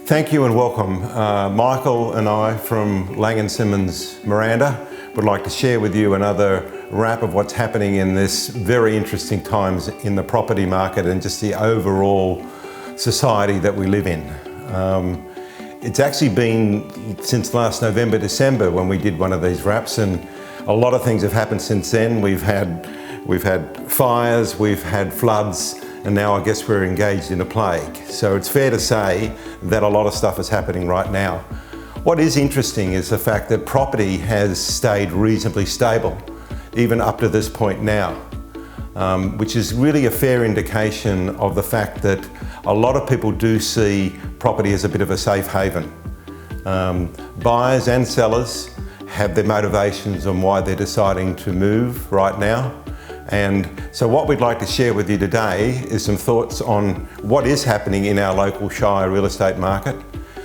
Thank you and welcome. Michael and I from Laing+Simmons Miranda would like to share with you another wrap of what's happening in this very interesting times in the property market and just the overall society that we live in. It's actually been since last November, December when we did one of these wraps, and a lot of things have happened since then. We've had fires, we've had floods, and now I guess we're engaged in a plague. So it's fair to say that a lot of stuff is happening right now. What is interesting is the fact that property has stayed reasonably stable, even up to this point now, which is really a fair indication of the fact that a lot of people do see property as a bit of a safe haven. Buyers and sellers have their motivations on why they're deciding to move right now. And so what we'd like to share with you today is some thoughts on what is happening in our local Shire real estate market,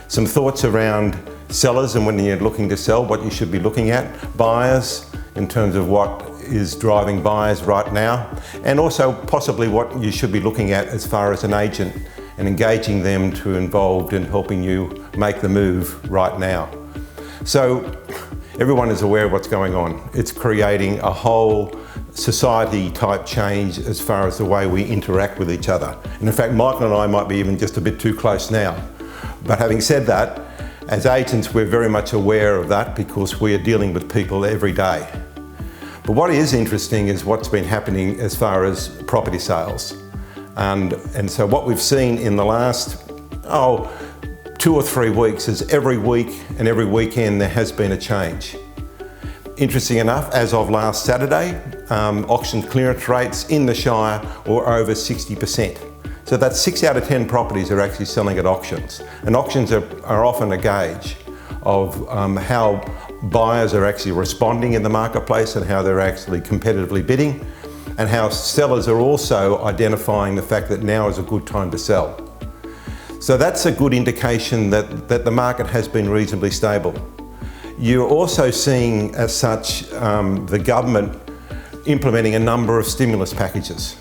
some thoughts around sellers and when you're looking to sell, what you should be looking at, buyers in terms of what is driving buyers right now, and also possibly what you should be looking at as far as an agent and engaging them to involved in helping you make the move right now. So everyone is aware of what's going on. It's creating a whole society type change as far as the way we interact with each other. And in fact, Michael and I might be even just a bit too close now. But having said that, as agents, we're very much aware of that because we are dealing with people every day. But what is interesting is what's been happening as far as property sales. And so what we've seen in the last, 2 or 3 weeks is every week and every weekend there has been a change. Interesting enough, as of last Saturday, auction clearance rates in the Shire were over 60%. So that's 6 out of 10 properties are actually selling at auctions. And auctions are often a gauge of how buyers are actually responding in the marketplace and how they're actually competitively bidding, and how sellers are also identifying the fact that now is a good time to sell. So that's a good indication that the market has been reasonably stable. You're also seeing, as such, the government implementing a number of stimulus packages,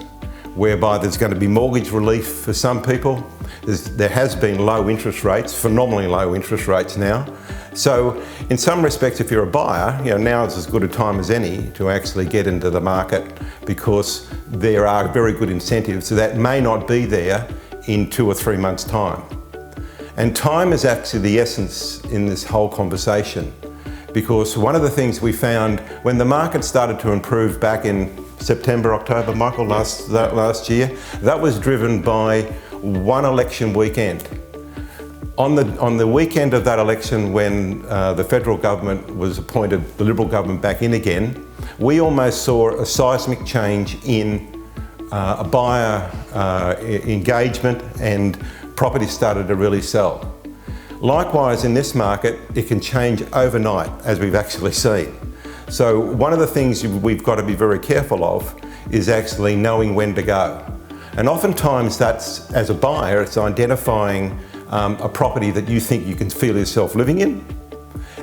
whereby there's going to be mortgage relief for some people. There has been low interest rates, phenomenally low interest rates now. So in some respects, if you're a buyer, now is as good a time as any to actually get into the market because there are very good incentives that may not be there in 2 or 3 months' time. And time is actually the essence in this whole conversation, because one of the things we found when the market started to improve back in September, October, Michael, last year, that was driven by one election weekend. On the weekend of that election, when the federal government was appointed, the Liberal government back in again, we almost saw a seismic change in buyer engagement, and property started to really sell. Likewise, in this market, it can change overnight, as we've actually seen. So one of the things we've got to be very careful of is actually knowing when to go. And oftentimes that's, as a buyer, it's identifying a property that you think you can feel yourself living in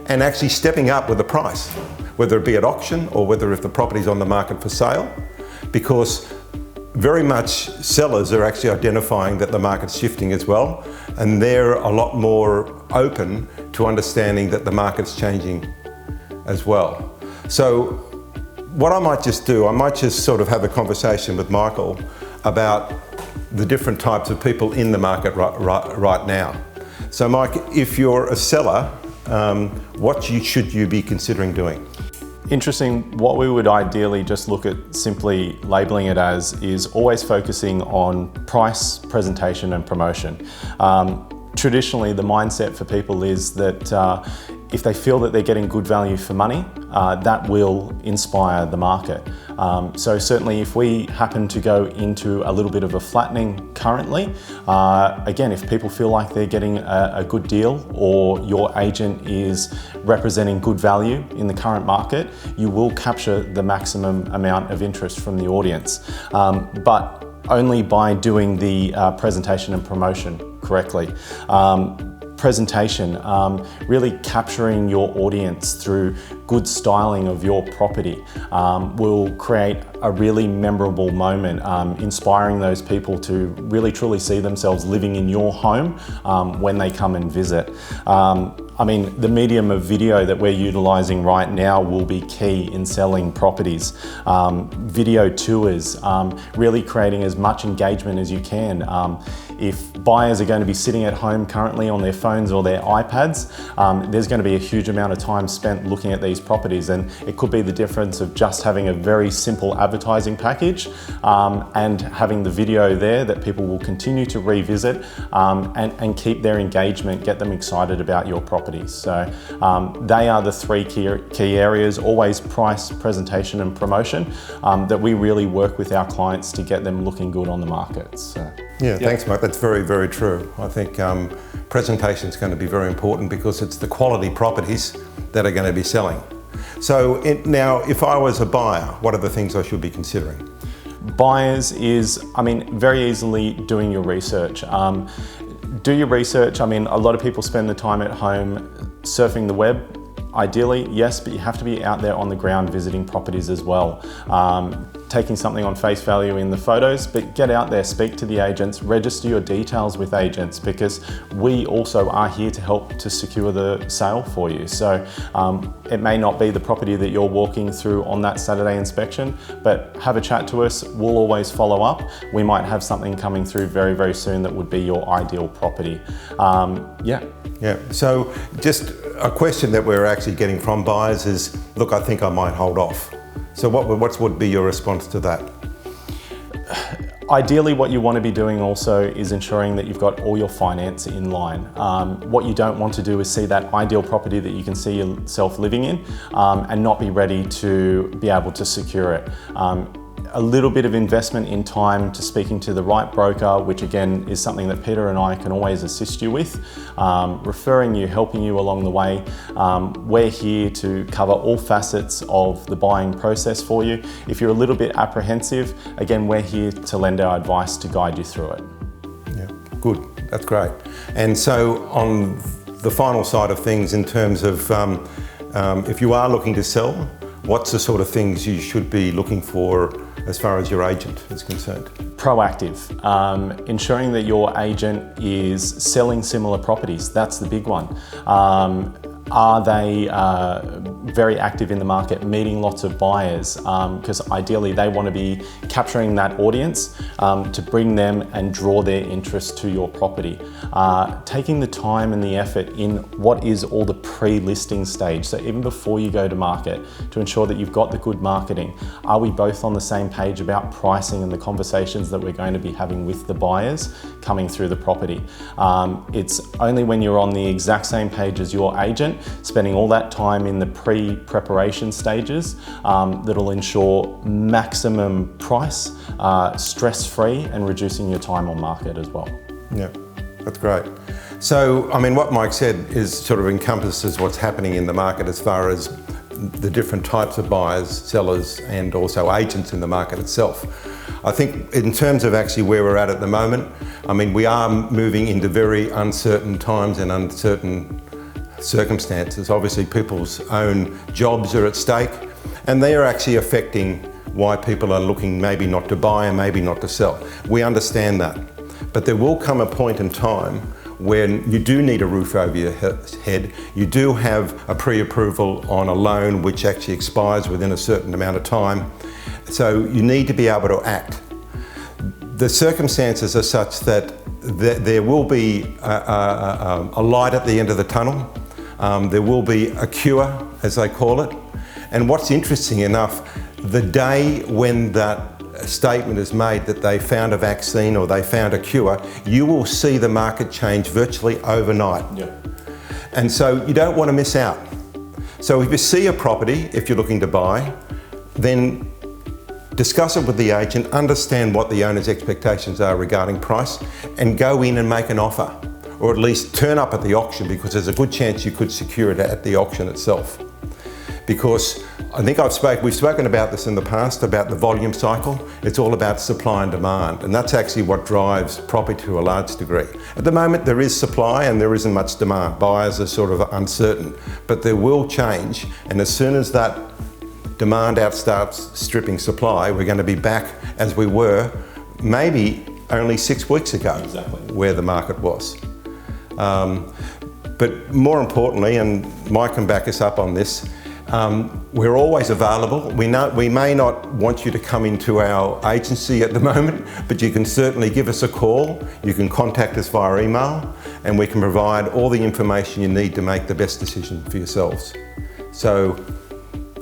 and actually stepping up with the price, whether it be at auction or whether if the property's on the market for sale, because very much sellers are actually identifying that the market's shifting as well, and they're a lot more open to understanding that the market's changing as well. So what I might just do, I might just sort of have a conversation with Michael about the different types of people in the market right now. So Mike, if you're a seller, what should you be considering doing? Interesting. What we would ideally just look at simply labeling it as is always focusing on price, presentation and promotion. Traditionally, the mindset for people is that if they feel that they're getting good value for money, that will inspire the market. So certainly if we happen to go into a little bit of a flattening currently, again, if people feel like they're getting a good deal or your agent is representing good value in the current market, you will capture the maximum amount of interest from the audience. But only by doing the presentation and promotion correctly. presentation, really capturing your audience through good styling of your property will create a really memorable moment, inspiring those people to really truly see themselves living in your home when they come and visit. I mean, the medium of video that we're utilising right now will be key in selling properties. Video tours, really creating as much engagement as you can. If buyers are going to be sitting at home currently on their phones or their iPads, there's going to be a huge amount of time spent looking at these properties, and it could be the difference of just having a very simple advertising package and having the video there that people will continue to revisit and keep their engagement, get them excited about your properties. So they are the three key areas: always price, presentation and promotion, that we really work with our clients to get them looking good on the market. So. Yeah, thanks, Mike. That's very, very true. I think presentation is going to be very important because it's the quality properties that are going to be selling. So now, if I was a buyer, what are the things I should be considering? Buyers is, very easily doing your research. Do your research. A lot of people spend the time at home surfing the web. Ideally, yes, but you have to be out there on the ground visiting properties as well. Taking something on face value in the photos, but get out there, speak to the agents, register your details with agents, because we also are here to help to secure the sale for you. So it may not be the property that you're walking through on that Saturday inspection, but have a chat to us. We'll always follow up. We might have something coming through very, very soon that would be your ideal property. Yeah, so just a question that we're actually getting from buyers is, look, I think I might hold off. So what would be your response to that? Ideally, what you want to be doing also is ensuring that you've got all your finance in line. What you don't want to do is see that ideal property that you can see yourself living in and not be ready to be able to secure it. A little bit of investment in time to speaking to the right broker, which again is something that Peter and I can always assist you with, referring you, helping you along the way. We're here to cover all facets of the buying process for you. If you're a little bit apprehensive, again, we're here to lend our advice to guide you through it. Yeah, good, that's great. And so on the final side of things, in terms of if you are looking to sell, what's the sort of things you should be looking for as far as your agent is concerned? Proactive, ensuring that your agent is selling similar properties. That's the big one. Are they very active in the market, meeting lots of buyers? Because ideally they want to be capturing that audience to bring them and draw their interest to your property. Taking the time and the effort in what is all the pre-listing stage, so even before you go to market, to ensure that you've got the good marketing. Are we both on the same page about pricing and the conversations that we're going to be having with the buyers coming through the property? It's only when you're on the exact same page as your agent, spending all that time in the pre-preparation stages, that'll ensure maximum price, stress-free, and reducing your time on market as well. Yeah, that's great. So, what Mike said is sort of encompasses what's happening in the market as far as the different types of buyers, sellers, and also agents in the market itself. I think in terms of actually where we're at the moment, we are moving into very uncertain times and uncertain circumstances. Obviously, people's own jobs are at stake, and they are actually affecting why people are looking maybe not to buy and maybe not to sell. We understand that. But there will come a point in time when you do need a roof over your head, you do have a pre-approval on a loan which actually expires within a certain amount of time. So you need to be able to act. The circumstances are such that there will be a light at the end of the tunnel. There will be a cure, as they call it. And what's interesting enough, the day when that statement is made that they found a vaccine or they found a cure, you will see the market change virtually overnight. Yeah. And so you don't want to miss out. So if you see a property, if you're looking to buy, then discuss it with the agent, understand what the owner's expectations are regarding price, and go in and make an offer, or at least turn up at the auction, because there's a good chance you could secure it at the auction itself. because I think we've spoken about this in the past, about the volume cycle. It's all about supply and demand, and that's actually what drives property to a large degree. At the moment there is supply and there isn't much demand. Buyers are sort of uncertain, but there will change, and as soon as that demand starts stripping supply, we're going to be back as we were maybe only 6 weeks ago, where the market was. But more importantly, and Mike can back us up on this, we're always available. We may not want you to come into our agency at the moment, but you can certainly give us a call. You can contact us via email, and we can provide all the information you need to make the best decision for yourselves. So,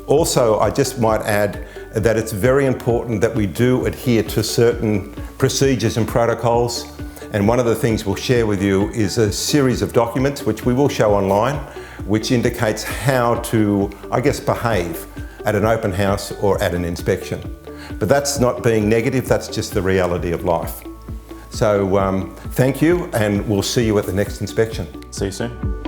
also, I just might add that it's very important that we do adhere to certain procedures and protocols. And one of the things we'll share with you is a series of documents, which we will show online, which indicates how to, I guess, behave at an open house or at an inspection. But that's not being negative, that's just the reality of life. So thank you, and we'll see you at the next inspection. See you soon.